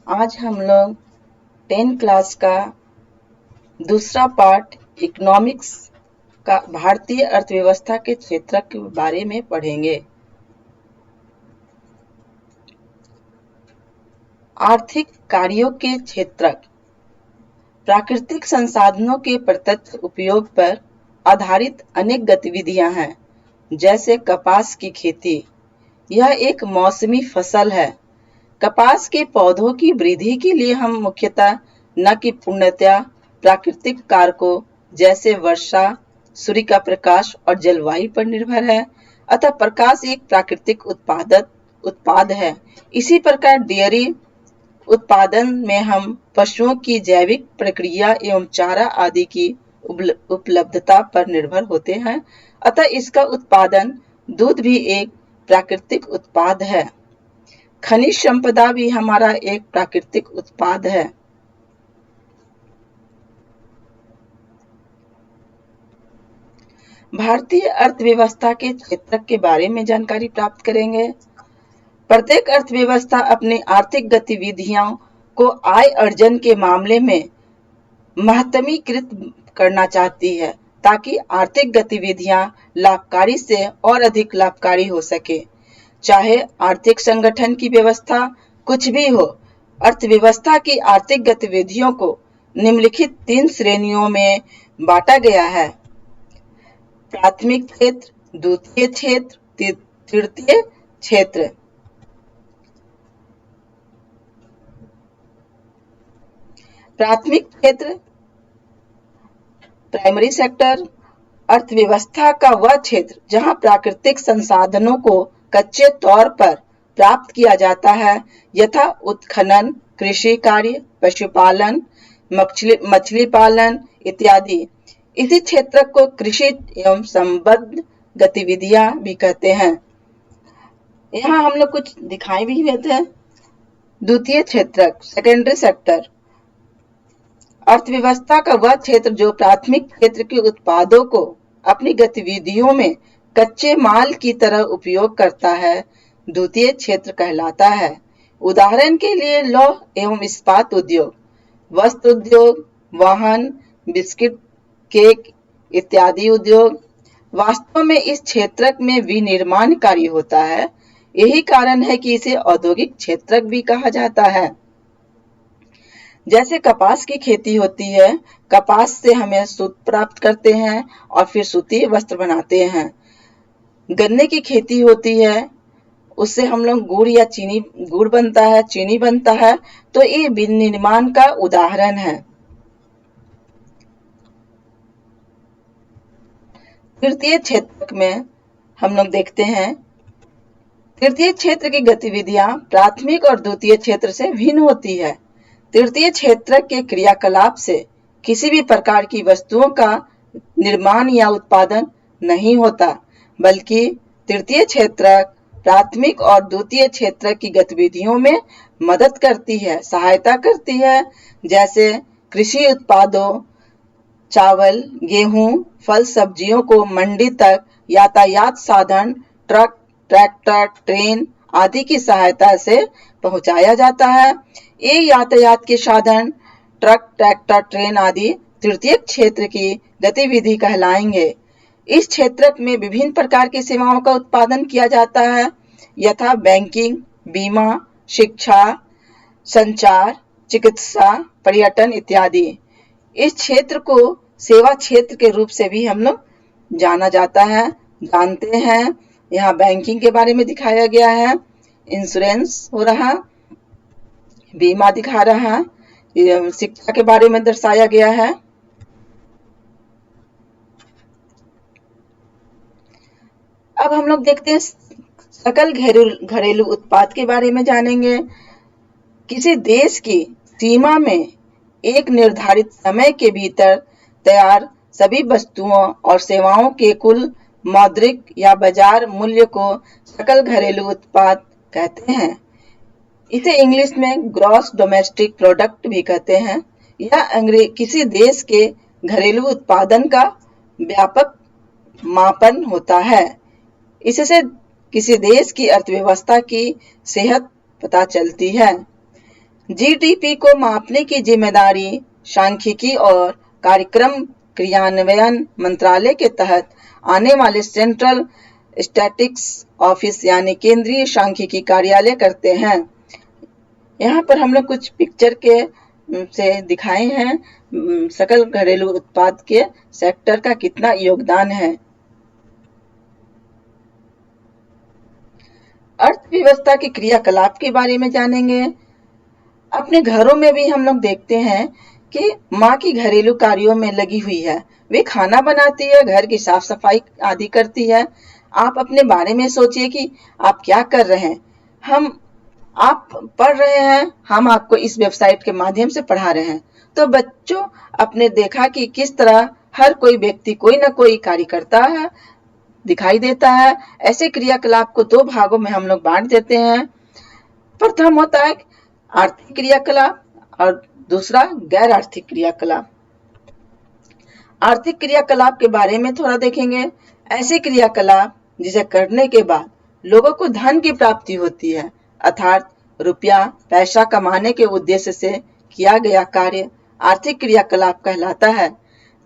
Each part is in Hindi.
आज हम लोग 10 क्लास का दूसरा पार्ट इकोनॉमिक्स का भारतीय अर्थव्यवस्था के क्षेत्र के बारे में पढ़ेंगे। आर्थिक कार्यों के क्षेत्र प्राकृतिक संसाधनों के प्रत्यक्ष उपयोग पर आधारित अनेक गतिविधियां हैं, जैसे कपास की खेती। यह एक मौसमी फसल है। कपास के पौधों की वृद्धि के लिए हम मुख्यतः न कि पूर्णतया प्राकृतिक कारकों जैसे वर्षा, सूर्य का प्रकाश और जलवायु पर निर्भर है। अतः प्रकाश एक प्राकृतिक उत्पाद है। इसी प्रकार डेयरी उत्पादन में हम पशुओं की जैविक प्रक्रिया एवं चारा आदि की उपलब्धता पर निर्भर होते हैं। अतः इसका उत्पादन दूध भी एक प्राकृतिक उत्पाद है। खनिज संपदा भी हमारा एक प्राकृतिक उत्पाद है। भारतीय अर्थव्यवस्था के क्षेत्र के बारे में जानकारी प्राप्त करेंगे। प्रत्येक अर्थव्यवस्था अपनी आर्थिक गतिविधियों को आय अर्जन के मामले में महत्तमीकृत करना चाहती है, ताकि आर्थिक गतिविधियां लाभकारी से और अधिक लाभकारी हो सके। चाहे आर्थिक संगठन की व्यवस्था कुछ भी हो, अर्थव्यवस्था की आर्थिक गतिविधियों को निम्नलिखित 3 श्रेणियों में बांटा गया है: प्राथमिक क्षेत्र, द्वितीय क्षेत्र, तृतीय क्षेत्र। प्राथमिक क्षेत्र प्राइमरी सेक्टर अर्थव्यवस्था का वह क्षेत्र जहां प्राकृतिक संसाधनों को कच्चे तौर पर प्राप्त किया जाता है, यथा उत्खनन, कृषि कार्य, पशुपालन, मछली पालन इत्यादि। इसी क्षेत्र को कृषि एवं संबद्ध गतिविधियां भी कहते हैं। यहाँ हम लोग कुछ दिखाई भी हुए थे। द्वितीय क्षेत्र सेकेंडरी सेक्टर अर्थव्यवस्था का वह क्षेत्र जो प्राथमिक क्षेत्र के उत्पादों को अपनी गतिविधियों में कच्चे माल की तरह उपयोग करता है, द्वितीय क्षेत्र कहलाता है। उदाहरण के लिए लौह एवं इस्पात उद्योग, वस्त्र उद्योग, वाहन, बिस्किट, केक इत्यादि उद्योग। वास्तव में इस क्षेत्र में विनिर्माण कार्य होता है। यही कारण है कि इसे औद्योगिक क्षेत्र भी कहा जाता है। जैसे कपास की खेती होती है, कपास से हमें सूत प्राप्त करते हैं और फिर सूती वस्त्र बनाते हैं। गन्ने की खेती होती है, उससे हम लोग गुड़ बनता है, चीनी बनता है। तो ये विनिर्माण का उदाहरण है। तृतीय क्षेत्र में हम लोग देखते हैं, तृतीय क्षेत्र की गतिविधियां प्राथमिक और द्वितीय क्षेत्र से भिन्न होती है। तृतीय क्षेत्र के क्रियाकलाप से किसी भी प्रकार की वस्तुओं का निर्माण या उत्पादन नहीं होता, बल्कि तृतीय क्षेत्र प्राथमिक और द्वितीय क्षेत्र की गतिविधियों में मदद करती है, सहायता करती है। जैसे कृषि उत्पादों, चावल, गेहूं, फल, सब्जियों को मंडी तक यातायात साधन, ट्रक, ट्रैक्टर, ट्रेन आदि की सहायता से पहुंचाया जाता है। ये यातायात के साधन, ट्रक, ट्रैक्टर, ट्रेन आदि तृतीय क्षेत्र की गतिविधि कहलाएंगे। इस क्षेत्र में विभिन्न प्रकार की सेवाओं का उत्पादन किया जाता है, यथा बैंकिंग, बीमा, शिक्षा, संचार, चिकित्सा, पर्यटन इत्यादि। इस क्षेत्र को सेवा क्षेत्र के रूप से भी हम लोग जाना जाता है, जानते हैं। यहाँ बैंकिंग के बारे में दिखाया गया है, इंश्योरेंस हो रहा, बीमा दिखा रहा है, शिक्षा के बारे में दर्शाया गया है। अब हम लोग देखते हैं सकल घरेलू उत्पाद के बारे में जानेंगे। किसी देश की सीमा में एक निर्धारित समय के भीतर तैयार सभी वस्तुओं और सेवाओं के कुल मौद्रिक या बाजार मूल्य को सकल घरेलू उत्पाद कहते हैं। इसे इंग्लिश में ग्रॉस डोमेस्टिक प्रोडक्ट भी कहते हैं। यह किसी देश के घरेलू उत्पादन का व्यापक मापन होता है। इससे किसी देश की अर्थव्यवस्था की सेहत पता चलती है। जीडीपी को मापने की जिम्मेदारी सांख्यिकी और कार्यक्रम क्रियान्वयन मंत्रालय के तहत आने वाले सेंट्रल स्टैटिस्टिक्स ऑफिस यानी केंद्रीय सांख्यिकी कार्यालय करते हैं। यहाँ पर हम लोग कुछ पिक्चर के से दिखाए हैं सकल घरेलू उत्पाद के सेक्टर का कितना योगदान है। अर्थव्यवस्था के क्रियाकलाप के बारे में जानेंगे। अपने घरों में भी हम लोग देखते हैं कि माँ की घरेलू कार्यों में लगी हुई है। वे खाना बनाती है, घर की साफ सफाई आदि करती है। आप अपने बारे में सोचिए कि आप क्या कर रहे हैं। आप पढ़ रहे हैं, हम आपको इस वेबसाइट के माध्यम से पढ़ा रहे हैं। तो बच्चों, आपने देखा कि किस तरह हर कोई व्यक्ति कोई ना कोई कार्य करता है, दिखाई देता है। ऐसे क्रियाकलाप को दो भागों में हम लोग बांट देते हैं। प्रथम होता है आर्थिक क्रियाकलाप और दूसरा गैर आर्थिक क्रियाकलाप। आर्थिक क्रियाकलाप के बारे में थोड़ा देखेंगे। ऐसे क्रियाकलाप जिसे करने के बाद लोगों को धन की प्राप्ति होती है, अर्थात रुपया पैसा कमाने के उद्देश्य से किया गया कार्य आर्थिक क्रियाकलाप कहलाता है।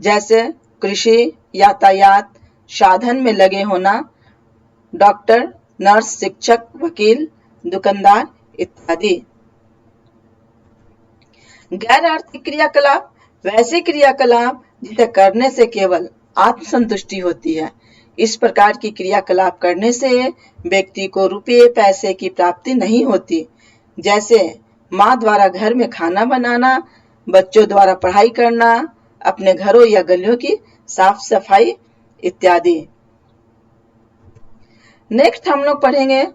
जैसे कृषि, यातायात साधन में लगे होना, डॉक्टर, नर्स, शिक्षक, वकील, दुकानदार इत्यादि। गैर आर्थिक क्रियाकलाप वैसे क्रियाकलाप जिसे करने से केवल आत्मसंतुष्टि होती है। इस प्रकार की क्रियाकलाप करने से व्यक्ति को रुपये पैसे की प्राप्ति नहीं होती। जैसे माँ द्वारा घर में खाना बनाना, बच्चों द्वारा पढ़ाई करना, अपने घरों या गलियों की साफ सफाई इत्यादि। नेक्स्ट हम लोग पढ़ेंगे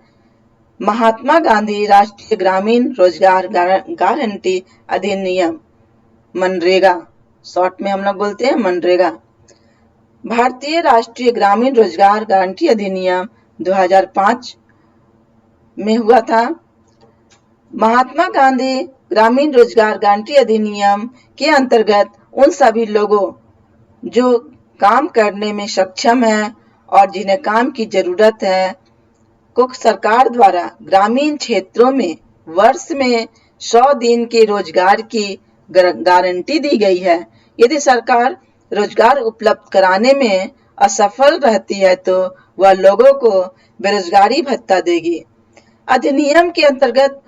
महात्मा गांधी राष्ट्रीय ग्रामीण रोजगार गारंटी अधिनियम, मनरेगा, शॉर्ट में हम लोग बोलते हैं मनरेगा। भारतीय राष्ट्रीय ग्रामीण रोजगार गारंटी अधिनियम 2005 में हुआ था। महात्मा गांधी ग्रामीण रोजगार गारंटी अधिनियम के अंतर्गत उन सभी लोगों जो काम करने में सक्षम हैं और जिन्हें काम की जरूरत है को सरकार द्वारा ग्रामीण क्षेत्रों में वर्ष में 100 दिन के रोजगार की गारंटी दी गई है। यदि सरकार रोजगार उपलब्ध कराने में असफल रहती है तो वह लोगों को बेरोजगारी भत्ता देगी। अधिनियम के अंतर्गत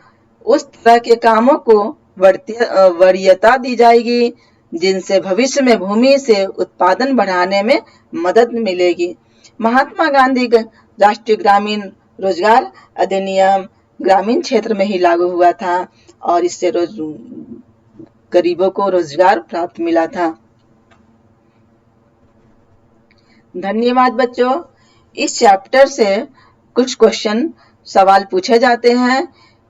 उस तरह के कामों को वरीयता दी जाएगी जिनसे भविष्य में भूमि से उत्पादन बढ़ाने में मदद मिलेगी। महात्मा गांधी राष्ट्रीय ग्रामीण रोजगार अधिनियम ग्रामीण क्षेत्र में ही लागू हुआ था और इससे गरीबों को रोजगार प्राप्त मिला था। धन्यवाद बच्चों। इस चैप्टर से कुछ क्वेश्चन सवाल पूछे जाते हैं।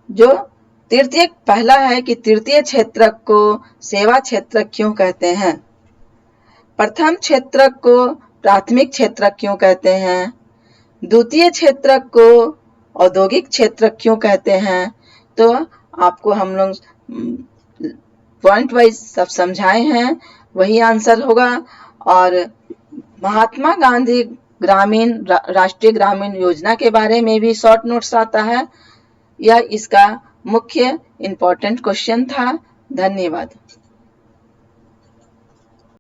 जो तृतीय पहला है कि तृतीय क्षेत्र को सेवा क्षेत्र क्यों कहते हैं। प्रथम क्षेत्र को प्राथमिक क्षेत्र क्यों कहते हैं। द्वितीय क्षेत्र को औद्योगिक क्षेत्र क्यों कहते हैं। तो आपको हम लोग पॉइंट वाइज सब समझाए हैं, वही आंसर होगा। और महात्मा गांधी राष्ट्रीय ग्रामीण योजना के बारे में भी शॉर्ट नोट्स आता है। यह इसका मुख्य इंपॉर्टेंट क्वेश्चन था। धन्यवाद।